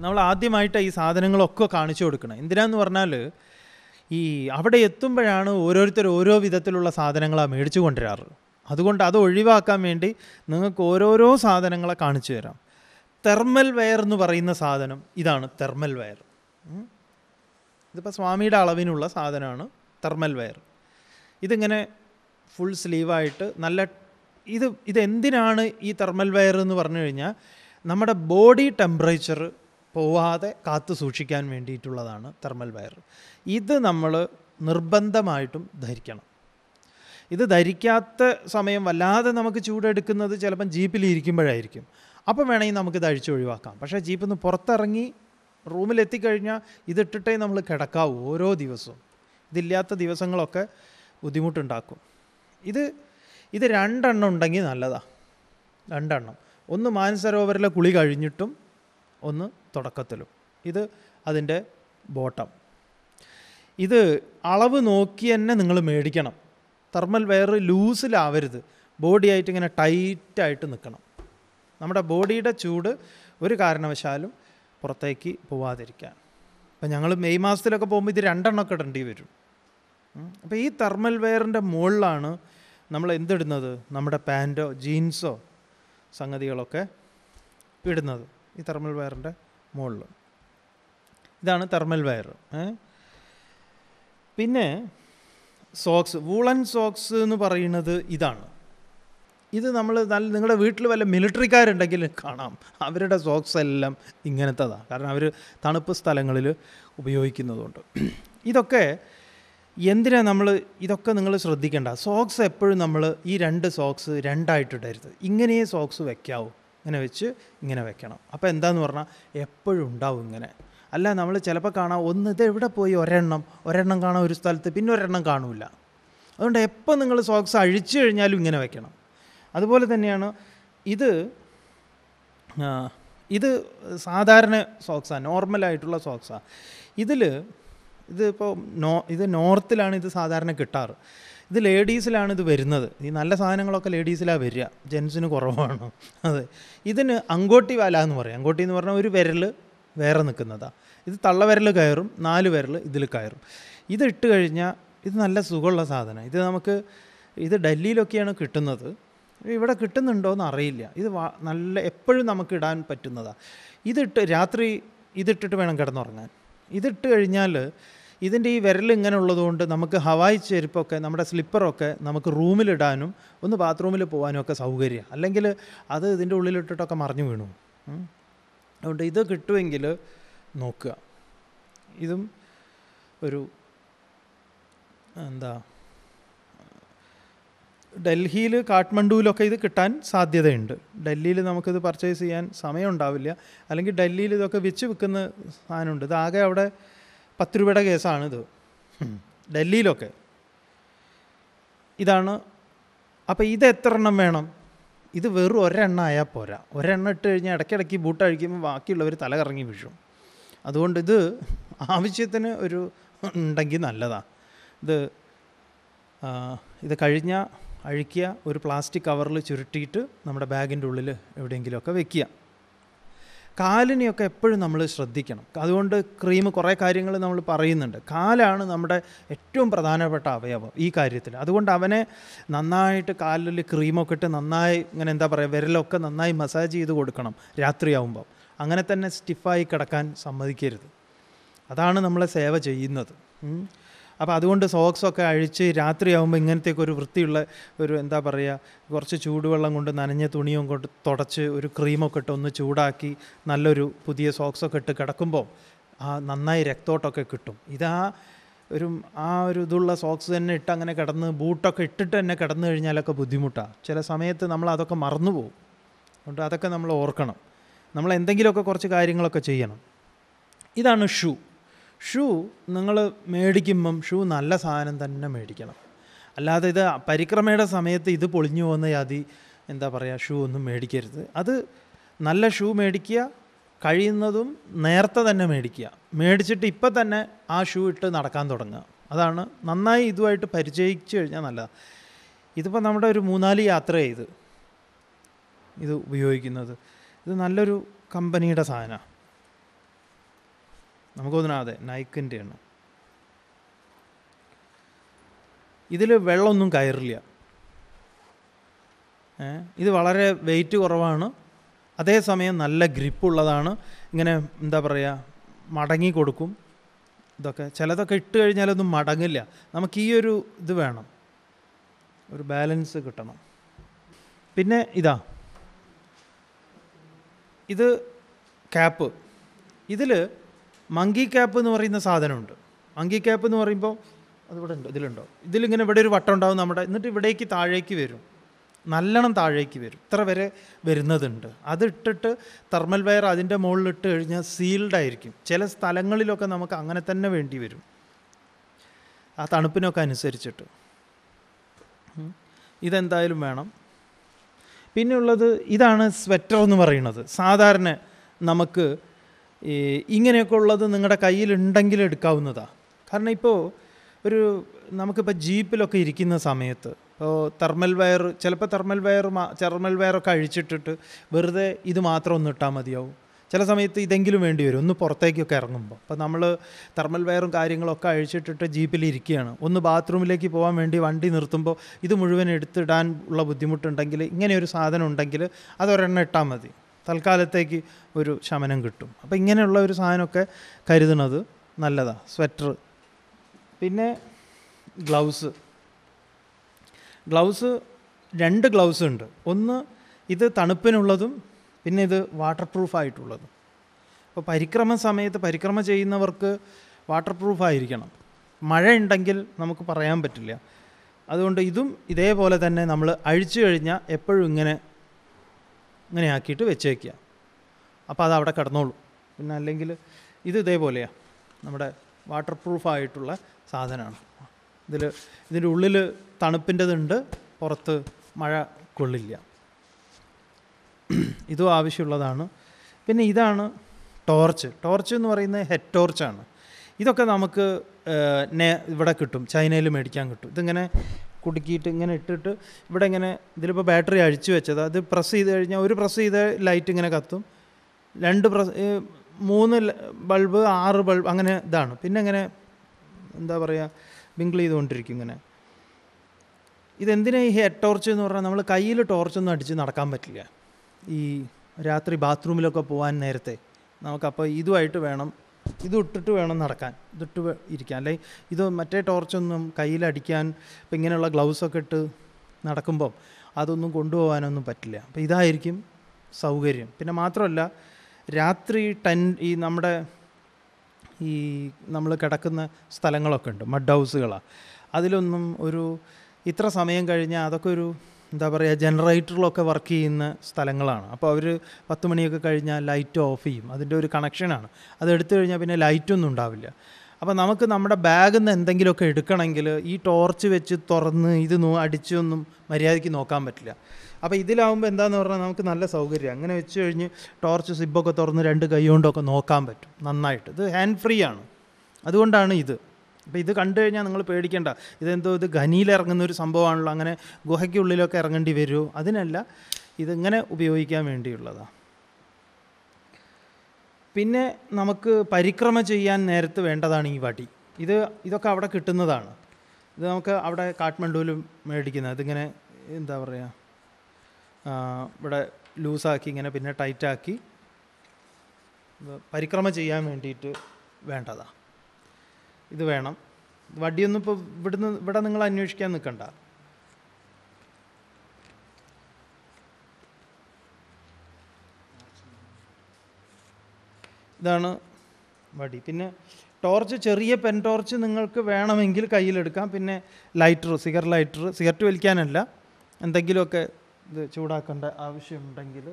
നമ്മൾ ആദ്യമായിട്ട് ഈ സാധനങ്ങളൊക്കെ കാണിച്ചു കൊടുക്കണം. എന്തിനാന്ന് പറഞ്ഞാൽ ഈ അവിടെ എത്തുമ്പോഴാണ് ഓരോരുത്തർ ഓരോ വിധത്തിലുള്ള സാധനങ്ങളാണ് മേടിച്ചു കൊണ്ടുവരാറ്. അതുകൊണ്ട് അത് ഒഴിവാക്കാൻ വേണ്ടി നിങ്ങൾക്ക് ഓരോരോ സാധനങ്ങളെ കാണിച്ചു തരാം. തെർമൽ വെയർ എന്ന് പറയുന്ന സാധനം ഇതാണ്. തെർമൽ വെയർ ഇതിപ്പോൾ സ്വാമിയുടെ അളവിനുള്ള സാധനമാണ് തെർമൽ വെയർ. ഇതിങ്ങനെ ഫുൾ സ്ലീവായിട്ട് നല്ല ഇതെന്തിനാണ് ഈ തെർമൽ വെയർ എന്ന് പറഞ്ഞു കഴിഞ്ഞാൽ നമ്മുടെ ബോഡി ടെമ്പറേച്ചർ പോവാതെ കാത്തു സൂക്ഷിക്കാൻ വേണ്ടിയിട്ടുള്ളതാണ് തെർമൽ വെയർ. ഇത് നമ്മൾ നിർബന്ധമായിട്ടും ധരിക്കണം. ഇത് ധരിക്കാത്ത സമയം വല്ലാതെ നമുക്ക് ചൂടെടുക്കുന്നത് ചിലപ്പം ജീപ്പിലിരിക്കുമ്പോഴായിരിക്കും. അപ്പം വേണമെങ്കിൽ നമുക്കിത് അഴിച്ച് ഒഴിവാക്കാം. പക്ഷേ ജീപ്പിൽ നിന്ന് പുറത്തിറങ്ങി റൂമിലെത്തിക്കഴിഞ്ഞാൽ ഇതിട്ടിട്ടേ നമ്മൾ കിടക്കാവൂ ഓരോ ദിവസവും. ഇതില്ലാത്ത ദിവസങ്ങളൊക്കെ ബുദ്ധിമുട്ടുണ്ടാക്കും. ഇത് 2 എണ്ണം ഉണ്ടെങ്കിൽ നല്ലതാണ്. 2 എണ്ണം. ഒന്ന് മാനസരോവരിലെ കുളി കഴിഞ്ഞിട്ടും ഒന്ന് തുടക്കത്തിലും. ഇത് അതിൻ്റെ ബോട്ടം. ഇത് അളവ് നോക്കി തന്നെ നിങ്ങൾ മേടിക്കണം. Thermal wear ലൂസിലാവരുത്. ബോഡിയായിട്ട് ഇങ്ങനെ ടൈറ്റായിട്ട് നിൽക്കണം. നമ്മുടെ ബോഡിയുടെ ചൂട് ഒരു കാരണവശാലും പുറത്തേക്ക് പോവാതിരിക്കാൻ. അപ്പം ഞങ്ങൾ മെയ് മാസത്തിലൊക്കെ പോകുമ്പോൾ ഇത് 2 എണ്ണമൊക്കെ ഇടേണ്ടി വരും. അപ്പോൾ ഈ തെർമൽ വെയറിൻ്റെ മുകളിലാണ് നമ്മൾ എന്തിടുന്നത്? നമ്മുടെ പാൻറ്റോ ജീൻസോ സംഗതികളൊക്കെ ഇടുന്നത് ഈ തെർമൽ വെയറിൻ്റെ മുകളിൽ. ഇതാണ് തെർമൽ വെയർ. പിന്നെ സോക്സ്, വൂളൻ സോക്സ് എന്ന് പറയുന്നത് ഇതാണ്. ഇത് നമ്മൾ നിങ്ങളുടെ വീട്ടിൽ വല്ല മിലിറ്ററിക്കാരുണ്ടെങ്കിൽ കാണാം, അവരുടെ സോക്സ് എല്ലാം ഇങ്ങനത്തതാണ്. കാരണം അവർ തണുപ്പ് സ്ഥലങ്ങളിൽ ഉപയോഗിക്കുന്നതുകൊണ്ട്. ഇതൊക്കെ എന്തിനാണ് ഇതൊക്കെ നിങ്ങൾ ശ്രദ്ധിക്കേണ്ട. സോക്സ് എപ്പോഴും നമ്മൾ ഈ 2 സോക്സ് 2ആയിട്ട് ഇടരുത്. ഇങ്ങനെയേ സോക്സ് വെക്കാവൂ. ഇങ്ങനെ വെച്ച് ഇങ്ങനെ വെക്കണം. അപ്പോൾ എന്താണെന്ന് പറഞ്ഞാൽ എപ്പോഴും ഉണ്ടാവും ഇങ്ങനെ. അല്ല നമ്മൾ ചിലപ്പോൾ കാണാം ഇത് എവിടെ പോയി ഒരെണ്ണം കാണാം ഒരു സ്ഥലത്ത്, പിന്നെ ഒരെണ്ണം കാണൂല. അതുകൊണ്ട് എപ്പോൾ നിങ്ങൾ സോക്സ് അഴിച്ചു കഴിഞ്ഞാലും ഇങ്ങനെ വെക്കണം. അതുപോലെ തന്നെയാണ് ഇത് സാധാരണ സോക്സാണ്, നോർമലായിട്ടുള്ള സോക്സാണ്. ഇതിപ്പോൾ ഇത് നോർത്തിലാണ് ഇത് സാധാരണ കിട്ടാറ്. ഇത് ലേഡീസിലാണ് ഇത് വരുന്നത്. ഈ നല്ല സാധനങ്ങളൊക്കെ ലേഡീസിലാണ് വരിക, ജെൻസിന് കുറവാണ്. അതെ, ഇതിന് അങ്കോട്ടി വാല എന്ന് പറയും. അങ്കോട്ടി എന്ന് പറഞ്ഞാൽ ഒരു വിരൽ വേറെ നിൽക്കുന്നതാണ്. ഇത് തള്ളവിരൽ കയറും, 4 വിരൽ ഇതിൽ കയറും. ഇത് ഇട്ട് കഴിഞ്ഞാൽ ഇത് നല്ല സുഖമുള്ള സാധനം. ഇത് ഡൽഹിയിലൊക്കെയാണ് കിട്ടുന്നത്. ഇവിടെ കിട്ടുന്നുണ്ടോയെന്ന് അറിയില്ല. ഇത് നല്ല എപ്പോഴും നമുക്ക് ഇടാൻ പറ്റുന്നതാണ്. രാത്രി ഇതിട്ടിട്ട് വേണം കിടന്നുറങ്ങാൻ. ഇതിട്ട് കഴിഞ്ഞാൽ ഇതിൻ്റെ ഈ വിരൽ ഇങ്ങനെ ഉള്ളതുകൊണ്ട് നമുക്ക് ഹവായി ചെരുപ്പൊക്കെ നമ്മുടെ സ്ലിപ്പറൊക്കെ നമുക്ക് റൂമിലിടാനും ഒന്ന് ബാത്റൂമിൽ പോകാനും ഒക്കെ സൗകര്യമാണ്. അല്ലെങ്കിൽ അത് ഇതിൻ്റെ ഉള്ളിലിട്ടിട്ടൊക്കെ മറിഞ്ഞു വീണു. അതുകൊണ്ട് ഇത് കിട്ടുമെങ്കിൽ നോക്കുക. ഇതും ഒരു ഡൽഹിയിൽ കാഠ്മണ്ഡുവിലൊക്കെ ഇത് കിട്ടാൻ സാധ്യതയുണ്ട്. ഡൽഹിയിൽ നമുക്കിത് പർച്ചേസ് ചെയ്യാൻ സമയം ഉണ്ടാവില്ല. അല്ലെങ്കിൽ ഡൽഹിയിൽ ഇതൊക്കെ വെച്ച് വിൽക്കുന്ന സാധനമുണ്ട്. ഇതാകെ അവിടെ 10 രൂപയുടെ കേസാണിത് ഡൽഹിയിലൊക്കെ. ഇതാണ്. അപ്പോൾ ഇത് എത്ര എണ്ണം വേണം? ഇത് വെറും 1 എണ്ണം ആയാൽ പോരാ. 1 എണ്ണം ഇട്ട് കഴിഞ്ഞാൽ ഇടയ്ക്കിടയ്ക്ക് ബൂട്ട് അഴിക്കുമ്പോൾ ബാക്കിയുള്ളവർ തല കറങ്ങി വീഴും. അതുകൊണ്ട് ഇത് ആവശ്യത്തിന് ഉണ്ടെങ്കിൽ നല്ലതാണ്. ഇത് കഴിഞ്ഞാൽ അഴിക്കുക, ഒരു പ്ലാസ്റ്റിക് കവറിൽ ചുരുട്ടിയിട്ട് നമ്മുടെ ബാഗിൻ്റെ ഉള്ളിൽ എവിടെയെങ്കിലുമൊക്കെ വെക്കുക. കാലിനെയൊക്കെ എപ്പോഴും നമ്മൾ ശ്രദ്ധിക്കണം. അതുകൊണ്ട് കുറേ കാര്യങ്ങൾ നമ്മൾ പറയുന്നുണ്ട്. കാലാണ് നമ്മുടെ ഏറ്റവും പ്രധാനപ്പെട്ട അവയവം ഈ കാര്യത്തിൽ. അതുകൊണ്ട് അവനെ നന്നായിട്ട് കാലിൽ ക്രീമൊക്കെ ഇട്ട് നന്നായി വിരലൊക്കെ നന്നായി മസാജ് ചെയ്ത് കൊടുക്കണം രാത്രിയാവുമ്പോൾ. അങ്ങനെ തന്നെ സ്റ്റിഫായി കിടക്കാൻ സമ്മതിക്കരുത്. അതാണ് നമ്മളെ സേവ ചെയ്യുന്നത്. അപ്പോൾ അതുകൊണ്ട് സോക്സൊക്കെ അഴിച്ച് രാത്രിയാകുമ്പോൾ ഇങ്ങനത്തേക്ക് ഒരു വൃത്തിയുള്ള കുറച്ച് ചൂടുവെള്ളം കൊണ്ട് നനഞ്ഞ തുണിയും കൊണ്ട് തുടച്ച് ഒരു ക്രീമൊക്കെ ഇട്ട് ഒന്ന് ചൂടാക്കി നല്ലൊരു പുതിയ സോക്സൊക്കെ ഇട്ട് കിടക്കുമ്പോൾ നന്നായി രക്തോട്ടമൊക്കെ കിട്ടും. ഇതുള്ള സോക്സ് തന്നെ ഇട്ട് അങ്ങനെ കിടന്ന് ബൂട്ടൊക്കെ ഇട്ടിട്ട് തന്നെ കിടന്നു കഴിഞ്ഞാലൊക്കെ ബുദ്ധിമുട്ടാണ്. ചില സമയത്ത് നമ്മൾ അതൊക്കെ മറന്നു പോകും. അതുകൊണ്ട് അതൊക്കെ നമ്മൾ ഓർക്കണം. നമ്മൾ എന്തെങ്കിലുമൊക്കെ കുറച്ച് കാര്യങ്ങളൊക്കെ ചെയ്യണം. ഇതാണ് ഷൂ നിങ്ങൾ മേടിക്കുമ്പം നല്ല സാധനം തന്നെ മേടിക്കണം. അല്ലാതെ ഇത് പരിക്രമയുടെ സമയത്ത് ഇത് പൊളിഞ്ഞു പോകുന്ന ഷൂ ഒന്നും മേടിക്കരുത്. അത് നല്ല ഷൂ മേടിക്കുക, കഴിയുന്നതും നേരത്തെ തന്നെ മേടിച്ചിട്ട് ഇപ്പം തന്നെ ആ ഷൂ ഇട്ട് നടക്കാൻ തുടങ്ങുക. അതാണ് നന്നായി ഇതുമായിട്ട് പരിചയിച്ചു കഴിഞ്ഞാൽ നല്ലതാണ്. ഇതിപ്പോൾ നമ്മുടെ ഒരു 3-4 യാത്രയാണ് ഇത് ഉപയോഗിക്കുന്നത്. ഇത് നല്ലൊരു കമ്പനിയുടെ സാധനമാണ്. നമുക്ക് തോന്നുന്നു അതെ നൈക്കിൻ്റെയാണ്. ഇതിൽ വെള്ളമൊന്നും കയറില്ല. ഇത് വളരെ വെയിറ്റ് കുറവാണ്, അതേസമയം നല്ല ഗ്രിപ്പുള്ളതാണ്. ഇങ്ങനെ എന്താ പറയുക, മടങ്ങി കൊടുക്കും. ഇതൊക്കെ ചിലതൊക്കെ ഇട്ട് കഴിഞ്ഞാലൊന്നും മടങ്ങില്ല. നമുക്ക് ഈ ഒരു ഇത് വേണം, ഒരു ബാലൻസ് കിട്ടണം. പിന്നെ ഇത് ക്യാപ്പ്. ഇതിൽ മങ്കി ക്യാപ്പ് എന്ന് പറയുന്ന സാധനമുണ്ട്. മങ്കി ക്യാപ്പ് എന്ന് പറയുമ്പോൾ അതിവിടെ ഉണ്ട്, ഇതിലുണ്ടോ, ഇതിലിങ്ങനെ ഇവിടെ ഒരു വട്ടം ഉണ്ടാവും നമ്മുടെ, എന്നിട്ട് ഇവിടേക്ക് താഴേക്ക് വരും, നല്ലോണം താഴേക്ക് വരും, ഇത്ര വരെ വരുന്നതുണ്ട്. അതിട്ടിട്ട് തെർമൽ വയർ അതിൻ്റെ മുകളിലിട്ട് കഴിഞ്ഞാൽ സീൽഡായിരിക്കും. ചില സ്ഥലങ്ങളിലൊക്കെ നമുക്ക് അങ്ങനെ തന്നെ വേണ്ടി വരും, ആ തണുപ്പിനൊക്കെ അനുസരിച്ചിട്ട്. ഇതെന്തായാലും വേണം. പിന്നെയുള്ളത് ഇതാണ് സ്വെറ്റർ എന്ന് പറയുന്നത്. സാധാരണ നമുക്ക് ഇങ്ങനെയൊക്കെ ഉള്ളത് നിങ്ങളുടെ കയ്യിലുണ്ടെങ്കിൽ എടുക്കാവുന്നതാണ്. കാരണം ഇപ്പോൾ നമുക്കിപ്പോൾ ജീപ്പിലൊക്കെ ഇരിക്കുന്ന സമയത്ത് ഇപ്പോൾ തെർമൽ വയറൊക്കെ അഴിച്ചിട്ടിട്ട് വെറുതെ ഇത് മാത്രം ഒന്ന് ഇട്ടാൽ മതിയാവും. ചില സമയത്ത് ഇതെങ്കിലും വേണ്ടി വരും, ഒന്ന് പുറത്തേക്കൊക്കെ ഇറങ്ങുമ്പോൾ. അപ്പോൾ നമ്മൾ തെർമൽ വയറും കാര്യങ്ങളൊക്കെ അഴിച്ചിട്ടിട്ട് ജീപ്പിലിരിക്കുകയാണ്, ഒന്ന് ബാത്റൂമിലേക്ക് പോകാൻ വേണ്ടി വണ്ടി നിർത്തുമ്പോൾ ഇത് മുഴുവൻ എടുത്തിടാൻ ഉള്ള ബുദ്ധിമുട്ടുണ്ടെങ്കിൽ ഇങ്ങനെ ഒരു സാധനം ഉണ്ടെങ്കിൽ അതൊരെണ്ണം ഇട്ടാൽ മതി, തൽക്കാലത്തേക്ക് ഒരു ശമനം കിട്ടും. അപ്പോൾ ഇങ്ങനെയുള്ള ഒരു സാധനമൊക്കെ കരുതുന്നത് നല്ലതാണ്. സ്വെറ്റർ. പിന്നെ ഗ്ലൗസ് 2 ഗ്ലൗസ് ഉണ്ട്. ഒന്ന് ഇത് തണുപ്പിനുള്ളതും പിന്നെ ഇത് വാട്ടർ പ്രൂഫായിട്ടുള്ളതും. അപ്പോൾ പരിക്രമ ചെയ്യുന്നവർക്ക് വാട്ടർ പ്രൂഫായിരിക്കണം. മഴ ഉണ്ടെങ്കിൽ നമുക്ക് പറയാൻ പറ്റില്ല. അതുകൊണ്ട് ഇതും ഇതേപോലെ തന്നെ നമ്മൾ അഴിച്ചു കഴിഞ്ഞാൽ എപ്പോഴും ഇങ്ങനെ ആക്കിയിട്ട് വെച്ചേക്കുക. അപ്പോൾ അത് അവിടെ കിടന്നോളൂ. പിന്നെ അല്ലെങ്കിൽ ഇത് ഇതേപോലെയാണ്, നമ്മുടെ വാട്ടർ പ്രൂഫായിട്ടുള്ള സാധനമാണ്. ഇതിൻ്റെ ഉള്ളിൽ തണുപ്പിൻ്റെതുണ്ട്, പുറത്ത് മഴ കൊള്ളില്ല. ഇതും ആവശ്യമുള്ളതാണ്. പിന്നെ ഇതാണ് ടോർച്ച് എന്ന് പറയുന്നത് ഹെഡ് ടോർച്ചാണ്. ഇതൊക്കെ നമുക്ക് ഇവിടെ കിട്ടും, ചൈനയിൽ മേടിക്കാൻ കിട്ടും. ഇതിങ്ങനെ കുടുക്കിയിട്ട് ഇങ്ങനെ ഇട്ടിട്ട് ഇവിടെ ഇങ്ങനെ, ഇതിലിപ്പോൾ ബാറ്ററി അഴിച്ചു വെച്ചത്, അത് പ്രസ് ചെയ്ത് കഴിഞ്ഞാൽ ഒരു പ്രസ് ചെയ്ത് ലൈറ്റ് ഇങ്ങനെ കത്തും, 3 ബൾബ് 6 ബൾബ് അങ്ങനെ ഇതാണ്. പിന്നെ ഇങ്ങനെ എന്താ പറയുക, ബിങ്കിൾ ചെയ്തുകൊണ്ടിരിക്കും ഇങ്ങനെ. ഇതെന്തിനാണ് ഈ ഹെഡ് ടോർച്ച് എന്ന് പറഞ്ഞാൽ നമ്മൾ കയ്യിൽ ടോർച്ചൊന്നും അടിച്ച് നടക്കാൻ പറ്റില്ല. ഈ രാത്രി ബാത്റൂമിലൊക്കെ പോകാൻ നേരത്തെ നമുക്കപ്പോൾ ഇതുമായിട്ട് വേണം, ഇട്ടിട്ട് വേണം നടക്കാൻ, ഇതിട്ട് ഇരിക്കാൻ. അല്ലെങ്കിൽ ഇത് മറ്റേ ടോർച്ചൊന്നും കയ്യിലടിക്കാൻ, ഇപ്പം ഇങ്ങനെയുള്ള ഗ്ലൗസൊക്കെ ഇട്ട് നടക്കുമ്പോൾ അതൊന്നും കൊണ്ടുപോകാനൊന്നും പറ്റില്ല. അപ്പോൾ ഇതായിരിക്കും സൗകര്യം. പിന്നെ മാത്രമല്ല രാത്രി നമ്മൾ കിടക്കുന്ന സ്ഥലങ്ങളൊക്കെ ഉണ്ട്, മഡ് ഹൗസുകളാണ്. അതിലൊന്നും ഇത്ര സമയം കഴിഞ്ഞാൽ അതൊക്കെ എന്താ പറയുക, ജനറേറ്ററിലൊക്കെ വർക്ക് ചെയ്യുന്ന സ്ഥലങ്ങളാണ്. അപ്പോൾ അവർ 10 മണിയൊക്കെ കഴിഞ്ഞാൽ ലൈറ്റ് ഓഫ് ചെയ്യും. അതിൻ്റെ ഒരു കണക്ഷനാണ്. അത് എടുത്തു കഴിഞ്ഞാൽ പിന്നെ ലൈറ്റൊന്നും ഉണ്ടാവില്ല. അപ്പോൾ നമുക്ക് നമ്മുടെ ബാഗിൽ നിന്ന് എന്തെങ്കിലുമൊക്കെ എടുക്കണമെങ്കിൽ ഈ ടോർച്ച് വെച്ച് തുറന്ന് അടിച്ചൊന്നും മര്യാദയ്ക്ക് നോക്കാൻ പറ്റില്ല. അപ്പോൾ ഇതിലാവുമ്പോൾ എന്താണെന്ന് പറഞ്ഞാൽ നമുക്ക് നല്ല സൗകര്യം. അങ്ങനെ വെച്ച് കഴിഞ്ഞ് ടോർച്ച് സിബൊക്കെ തുറന്ന് 2 കൈ കൊണ്ടൊക്കെ നോക്കാൻ പറ്റും നന്നായിട്ട്. ഇത് ഹാൻഡ് ഫ്രീ ആണ്, അതുകൊണ്ടാണ് ഇത്. അപ്പോൾ ഇത് കണ്ടു കഴിഞ്ഞാൽ നിങ്ങൾ പേടിക്കേണ്ട, ഇത് ഖനിയിലിറങ്ങുന്ന ഒരു സംഭവമാണല്ലോ, അങ്ങനെ ഗുഹയ്ക്കുള്ളിലൊക്കെ ഇറങ്ങേണ്ടി വരുമോ, അതിനല്ല, ഇതിങ്ങനെ ഉപയോഗിക്കാൻ വേണ്ടിയുള്ളതാണ്. പിന്നെ നമുക്ക് പരിക്രമ ചെയ്യാൻ നേരത്ത് വേണ്ടതാണ് ഈ വടി. ഇതൊക്കെ അവിടെ കിട്ടുന്നതാണ്. ഇത് നമുക്ക് അവിടെ കാഠ്മണ്ഡുവിലും മേടിക്കുന്നത്. ഇതിങ്ങനെ എന്താ പറയുക, ഇവിടെ ലൂസാക്കി ഇങ്ങനെ പിന്നെ ടൈറ്റാക്കി പരിക്രമ ചെയ്യാൻ വേണ്ടിയിട്ട് വേണ്ടതാണ്. ഇത് വേണം. വടിയൊന്നും ഇപ്പോൾ ഇവിടെ നിങ്ങൾ അന്വേഷിക്കാൻ നിൽക്കണ്ട. ഇതാണ് വടി. പിന്നെ ടോർച്ച്, ചെറിയ പെൻ ടോർച്ച് നിങ്ങൾക്ക് വേണമെങ്കിൽ കയ്യിലെടുക്കാം. പിന്നെ സിഗരറ്റ് വലിക്കാനല്ല, എന്തെങ്കിലുമൊക്കെ ഇത് ചൂടാക്കേണ്ട ആവശ്യമുണ്ടെങ്കിൽ